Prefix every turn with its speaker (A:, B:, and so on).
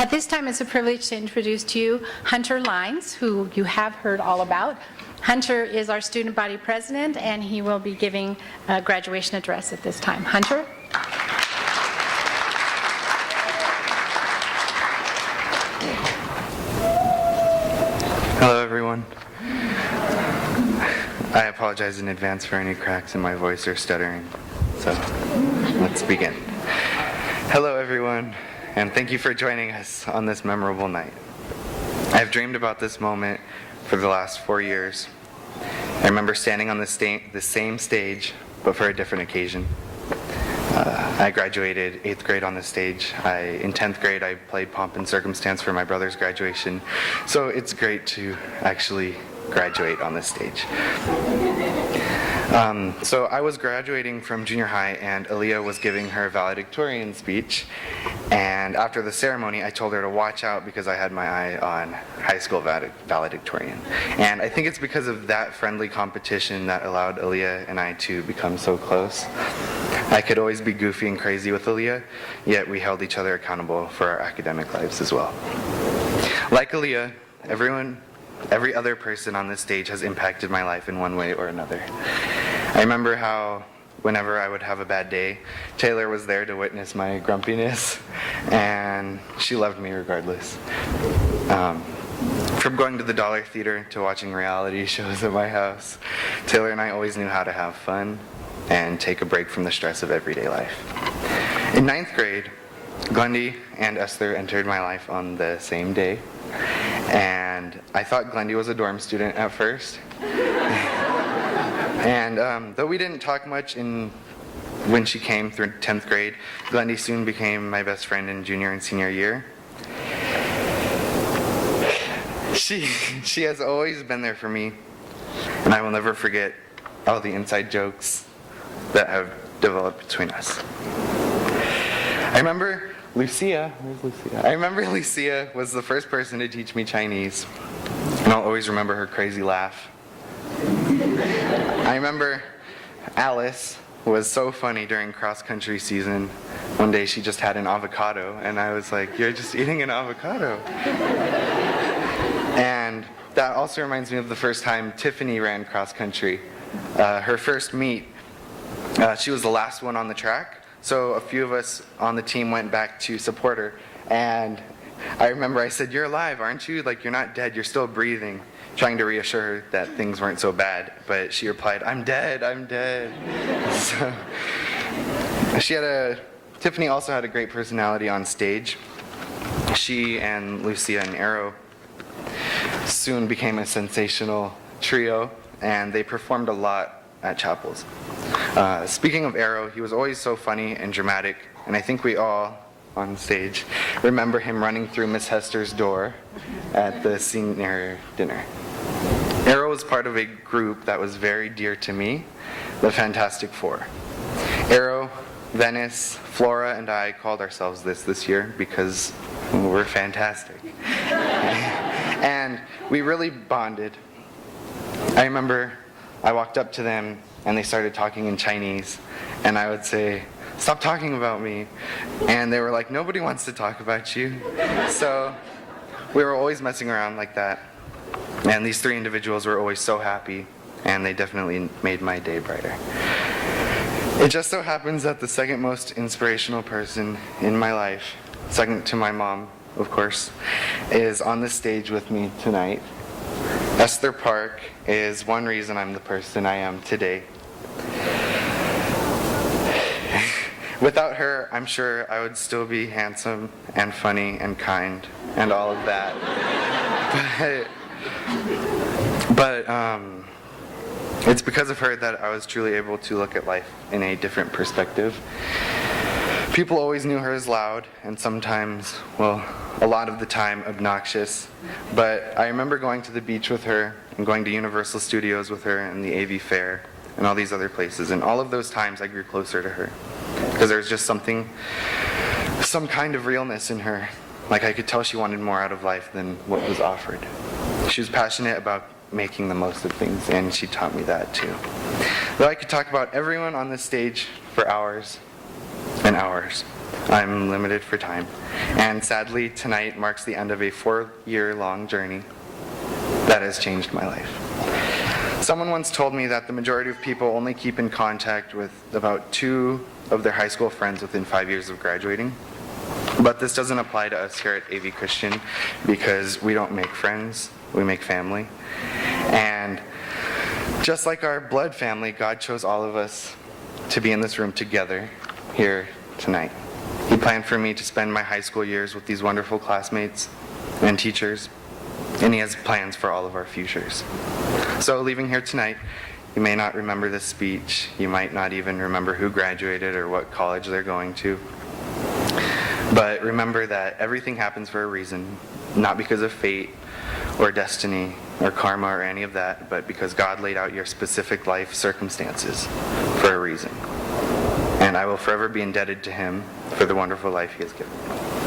A: At this time, it's a privilege to introduce to you Hunter Lines, who you have heard all about. Hunter is our student body president, and he will be giving a graduation address at this time. Hunter?
B: Hello, everyone. I apologize in advance for any cracks in my voice or stuttering. So, let's begin. Hello, everyone, and thank you for joining us on this memorable night. I have dreamed about this moment for the last 4 years. I remember standing on the same stage, but for a different occasion. I graduated 8th grade on this stage. In 10th grade, I played Pomp and Circumstance for my brother's graduation. So it's great to actually graduate on this stage. So I was graduating from junior high, and Aaliyah was giving her valedictorian speech. And after the ceremony, I told her to watch out because I had my eye on high school valedictorian. And I think it's because of that friendly competition that allowed Aaliyah and I to become so close. I could always be goofy and crazy with Aaliyah, yet we held each other accountable for our academic lives as well. Like Aaliyah, every other person on this stage has impacted my life in one way or another. I remember how whenever I would have a bad day, Taylor was there to witness my grumpiness, and she loved me regardless. From going to the Dollar Theater to watching reality shows at my house, Taylor and I always knew how to have fun and take a break from the stress of everyday life. In 9th grade, Glendy and Esther entered my life on the same day, and I thought Glendy was a dorm student at first. And though we didn't talk much when she came through 10th grade, Glendy soon became my best friend in junior and senior year. She has always been there for me, and I will never forget all the inside jokes that have developed between us. I remember Lucia was the first person to teach me Chinese, and I'll always remember her crazy laugh. I remember Alice was so funny during cross-country season. One day she just had an avocado, and I was like, "You're just eating an avocado." And that also reminds me of the first time Tiffany ran cross-country. Her first meet, she was the last one on the track, so a few of us on the team went back to support her, and I remember I said, "You're alive, aren't you? Like, you're not dead, you're still breathing," trying to reassure her that things weren't so bad, but she replied, I'm dead. So, Tiffany also had a great personality on stage. She and Lucia and Arrow soon became a sensational trio, and they performed a lot at chapels. Speaking of Arrow, he was always so funny and dramatic, and I think we all on stage remember him running through Miss Hester's door at the senior dinner. Arrow was part of a group that was very dear to me, the Fantastic Four. Arrow, Venice, Flora, and I called ourselves this year because we're fantastic. And we really bonded. I remember I walked up to them and they started talking in Chinese, and I would say, "Stop talking about me." And they were like, "Nobody wants to talk about you." So we were always messing around like that. And these three individuals were always so happy, and they definitely made my day brighter. It just so happens that the second most inspirational person in my life, second to my mom, of course, is on the stage with me tonight. Esther Park is one reason I'm the person I am today. Without her, I'm sure I would still be handsome and funny and kind and all of that. But it's because of her that I was truly able to look at life in a different perspective. People always knew her as loud and sometimes, well, a lot of the time obnoxious. But I remember going to the beach with her and going to Universal Studios with her and the AV Fair and all these other places. And all of those times I grew closer to her because there was just some kind of realness in her. Like, I could tell she wanted more out of life than what was offered. She was passionate about making the most of things, and she taught me that too. Though I could talk about everyone on this stage for hours and hours, I'm limited for time. And sadly, tonight marks the end of a 4-year-long journey that has changed my life. Someone once told me that the majority of people only keep in contact with about 2 of their high school friends within 5 years of graduating. But this doesn't apply to us here at AV Christian because we don't make friends, we make family. And just like our blood family, God chose all of us to be in this room together here tonight. He planned for me to spend my high school years with these wonderful classmates and teachers, and He has plans for all of our futures. So leaving here tonight, you may not remember this speech, you might not even remember who graduated or what college they're going to, but remember that everything happens for a reason, not because of fate or destiny or karma or any of that, but because God laid out your specific life circumstances for a reason. And I will forever be indebted to Him for the wonderful life He has given me.